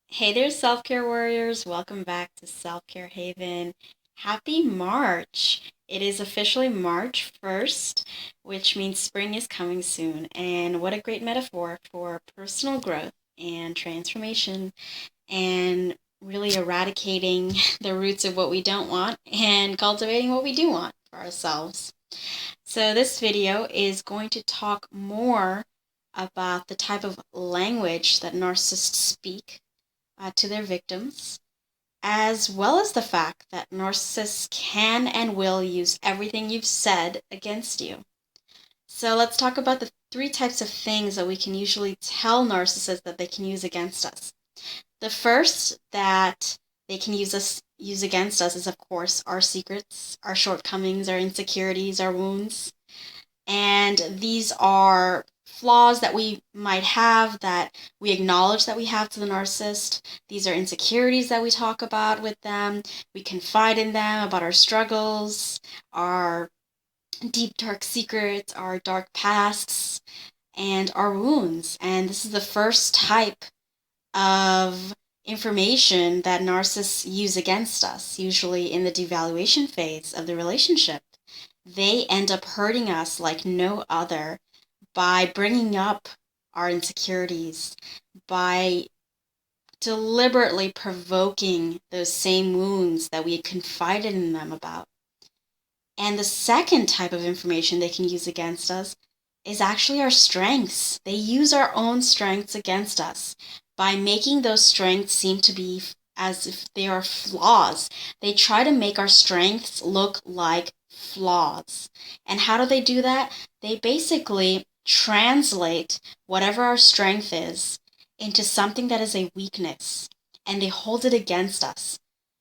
Hey there, self-care warriors. Welcome back to Self-Care Haven. Happy March. It is officially March 1st, which means spring is coming soon. And what a great metaphor for personal growth and transformation and really eradicating the roots of what we don't want and cultivating what we do want for ourselves. So this video is going to talk more about the type of language that narcissists speak to their victims, as well as the fact that narcissists can and will use everything you've said against you. So let's talk about the three types of things that we can usually tell narcissists that they can use against us. The first that they can use against us is, of course, our secrets, our shortcomings, our insecurities, our wounds. And these are flaws that we might have that we acknowledge that we have to the narcissist. These are insecurities that we talk about with them. We confide in them about our struggles, our deep, dark secrets, our dark pasts, and our wounds. And this is the first type of information that narcissists use against us, usually in the devaluation phase of the relationship. They end up hurting us like no other by bringing up our insecurities, by deliberately provoking those same wounds that we had confided in them about. And the second type of information they can use against us is actually our strengths. They use our own strengths against us by making those strengths seem to be as if they are flaws. They try to make our strengths look like flaws. And how do they do that? They basically translate whatever our strength is into something that is a weakness, and they hold it against us.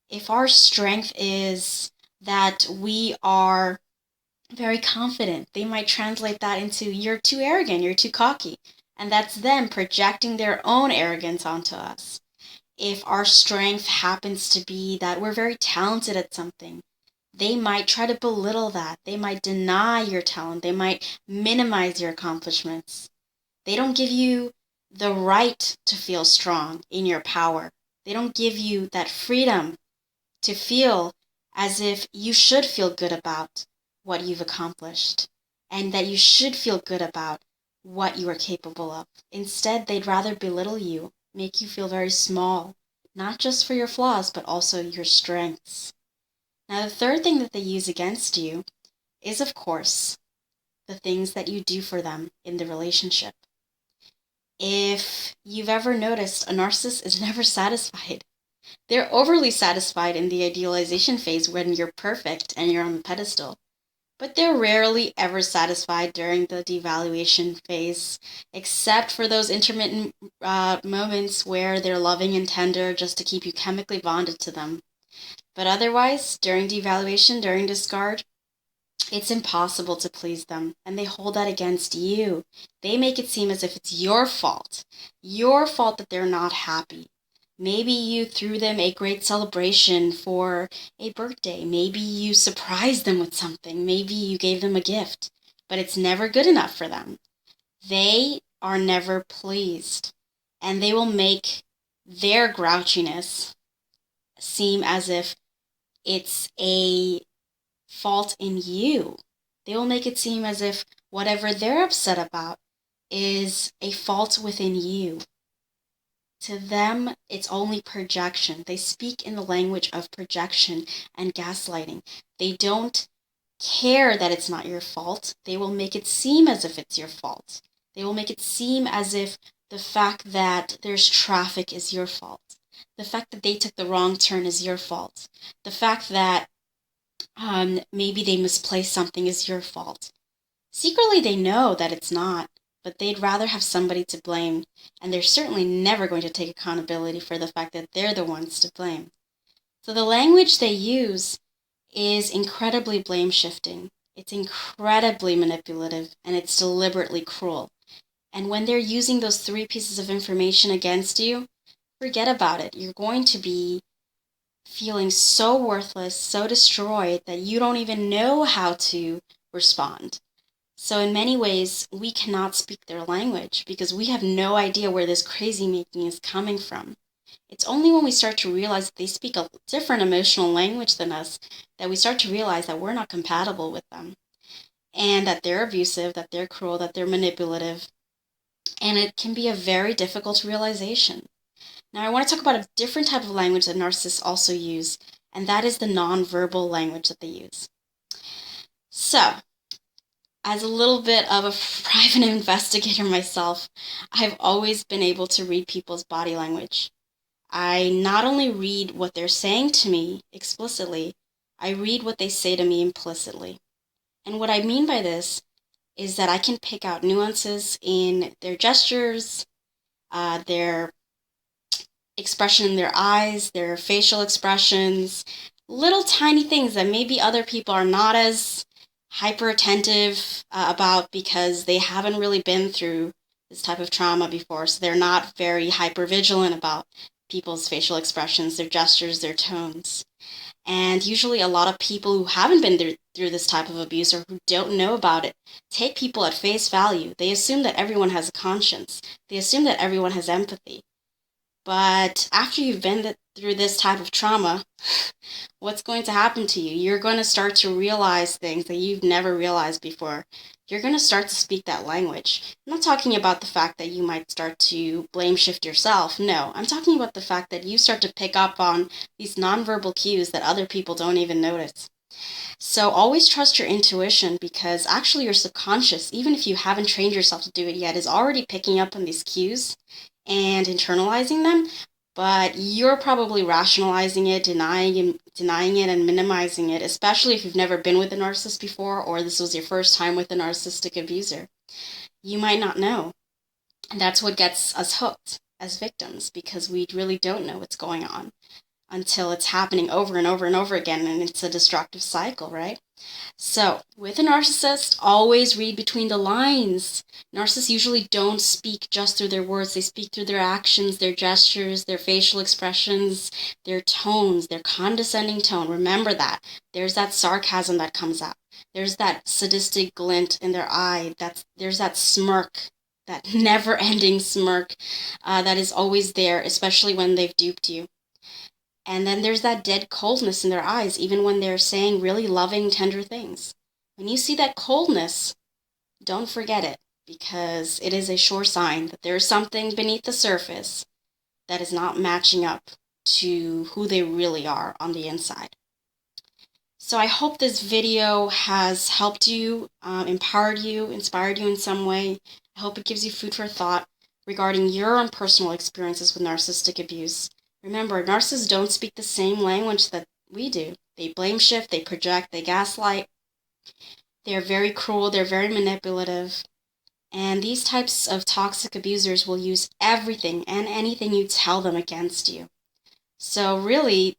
If our strength is that we are very confident, they might translate that into you're too arrogant, you're too cocky. And that's them projecting their own arrogance onto us. If our strength happens to be that we're very talented at something, they might try to belittle that. They might deny your talent. They might minimize your accomplishments. They don't give you the right to feel strong in your power. They don't give you that freedom to feel as if you should feel good about what you've accomplished and that you should feel good about what you are capable of. Instead, they'd rather belittle you, make you feel very small, not just for your flaws, but also your strengths. Now, the third thing that they use against you is, of course, the things that you do for them in the relationship. If you've ever noticed, a narcissist is never satisfied. They're overly satisfied in the idealization phase when you're perfect and you're on the pedestal. But they're rarely ever satisfied during the devaluation phase, except for those intermittent moments where they're loving and tender just to keep you chemically bonded to them. But otherwise, during devaluation, during discard, it's impossible to please them, and they hold that against you. They make it seem as if it's your fault that they're not happy. Maybe you threw them a great celebration for a birthday. Maybe you surprised them with something. Maybe you gave them a gift, but it's never good enough for them. They are never pleased, and they will make their grouchiness seem as if it's a fault in you. They will make it seem as if whatever they're upset about is a fault within you. To them, it's only projection. They speak in the language of projection and gaslighting. They don't care that it's not your fault. They will make it seem as if it's your fault. They will make it seem as if the fact that there's traffic is your fault. The fact that they took the wrong turn is your fault. The fact that maybe they misplaced something is your fault. Secretly, they know that it's not, but they'd rather have somebody to blame, and they're certainly never going to take accountability for the fact that they're the ones to blame. So the language they use is incredibly blame shifting. It's incredibly manipulative, and it's deliberately cruel. And when they're using those three pieces of information against you, forget about it. You're going to be feeling so worthless, so destroyed that you don't even know how to respond. So in many ways, we cannot speak their language because we have no idea where this crazy making is coming from. It's only when we start to realize that they speak a different emotional language than us that we start to realize that we're not compatible with them, and that they're abusive, that they're cruel, that they're manipulative. And it can be a very difficult realization. Now, I want to talk about a different type of language that narcissists also use, and that is the nonverbal language that they use. So, as a little bit of a private investigator myself, I've always been able to read people's body language. I not only read what they're saying to me explicitly, I read what they say to me implicitly. And what I mean by this is that I can pick out nuances in their gestures, their expression in their eyes, their facial expressions, little tiny things that maybe other people are not as hyper attentive about because they haven't really been through this type of trauma before, so they're not very hyper vigilant about people's facial expressions, their gestures, their tones. And usually a lot of people who haven't been through this type of abuse or who don't know about it take people at face value. They assume that everyone has a conscience. They assume that everyone has empathy. But after you've been through this type of trauma, what's going to happen to you? You're going to start to realize things that you've never realized before. You're going to start to speak that language. I'm not talking about the fact that you might start to blame shift yourself. No, I'm talking about the fact that you start to pick up on these nonverbal cues that other people don't even notice. So always trust your intuition, because actually your subconscious, even if you haven't trained yourself to do it yet, is already picking up on these cues and internalizing them, but you're probably rationalizing it, denying it, and minimizing it, especially if you've never been with a narcissist before or this was your first time with a narcissistic abuser. You might not know. And that's what gets us hooked as victims, because we really don't know what's going on until it's happening over and over and over again, and it's a destructive cycle, right? So, with a narcissist, always read between the lines. Narcissists usually don't speak just through their words. They speak through their actions, their gestures, their facial expressions, their tones, their condescending tone. Remember that. There's that sarcasm that comes out. There's that sadistic glint in their eye. There's that smirk, that never-ending smirk that is always there, especially when they've duped you. And then there's that dead coldness in their eyes, even when they're saying really loving, tender things. When you see that coldness, don't forget it, because it is a sure sign that there is something beneath the surface that is not matching up to who they really are on the inside. So I hope this video has helped you, empowered you, inspired you in some way. I hope it gives you food for thought regarding your own personal experiences with narcissistic abuse. Remember, narcissists don't speak the same language that we do. They blame shift, they project, they gaslight. They're very cruel, they're very manipulative. And these types of toxic abusers will use everything and anything you tell them against you. So really,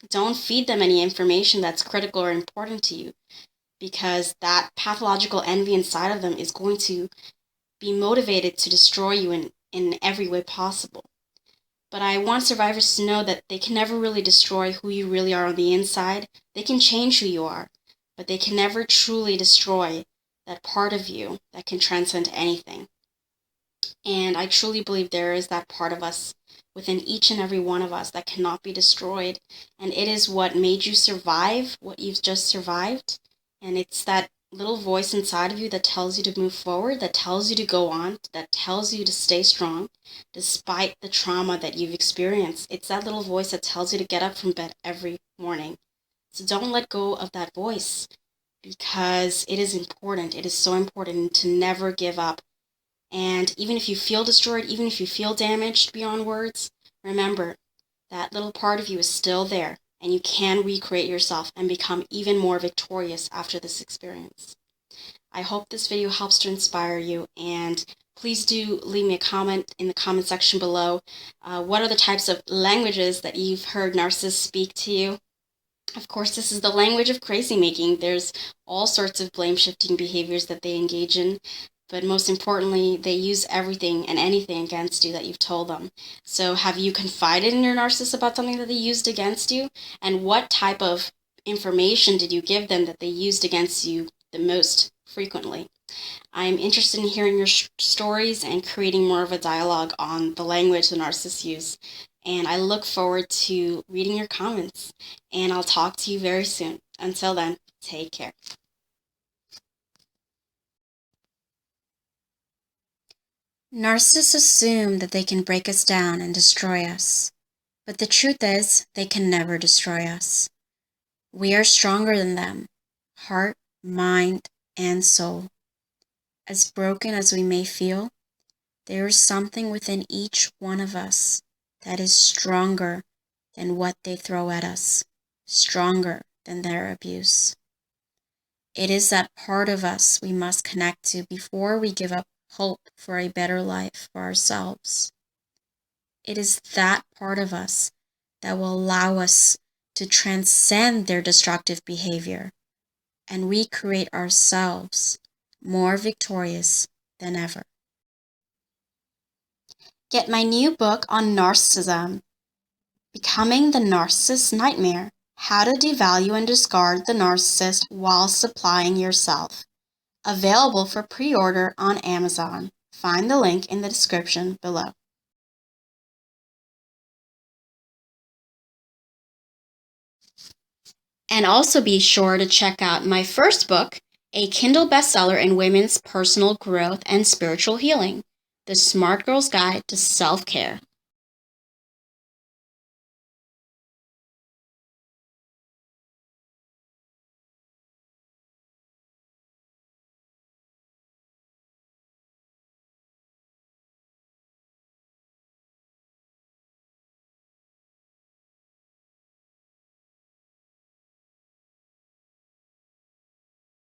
don't feed them any information that's critical or important to you, because that pathological envy inside of them is going to be motivated to destroy you in every way possible. But I want survivors to know that they can never really destroy who you really are on the inside. They can change who you are, but they can never truly destroy that part of you that can transcend anything. And I truly believe there is that part of us within each and every one of us that cannot be destroyed. And it is what made you survive what you've just survived. And it's that little voice inside of you that tells you to move forward, that tells you to go on, that tells you to stay strong despite the trauma that you've experienced. It's that little voice that tells you to get up from bed every morning. So don't let go of that voice, because it is important. It is so important to never give up. And even if you feel destroyed, even if you feel damaged beyond words, remember that little part of you is still there. And you can recreate yourself and become even more victorious after this experience. I hope this video helps to inspire you, and please do leave me a comment in the comment section below. What are the types of languages that you've heard narcissists speak to you? Of course, this is the language of crazy making. There's all sorts of blame-shifting behaviors that they engage in. But most importantly, they use everything and anything against you that you've told them. So have you confided in your narcissist about something that they used against you? And what type of information did you give them that they used against you the most frequently? I'm interested in hearing your stories and creating more of a dialogue on the language the narcissists use. And I look forward to reading your comments. And I'll talk to you very soon. Until then, take care. Narcissists assume that they can break us down and destroy us. But the truth is, they can never destroy us. We are stronger than them, heart, mind, and soul. As broken as we may feel, there is something within each one of us that is stronger than what they throw at us, stronger than their abuse. It is that part of us we must connect to before we give up hope for a better life for ourselves. It is that part of us that will allow us to transcend their destructive behavior and recreate ourselves more victorious than ever. Get my new book on narcissism, Becoming the Narcissist Nightmare: How to Devalue and Discard the Narcissist While Supplying Yourself. Available for pre-order on Amazon. Find the link in the description below. And also be sure to check out my first book, a Kindle bestseller in women's personal growth and spiritual healing, The Smart Girl's Guide to Self-Care.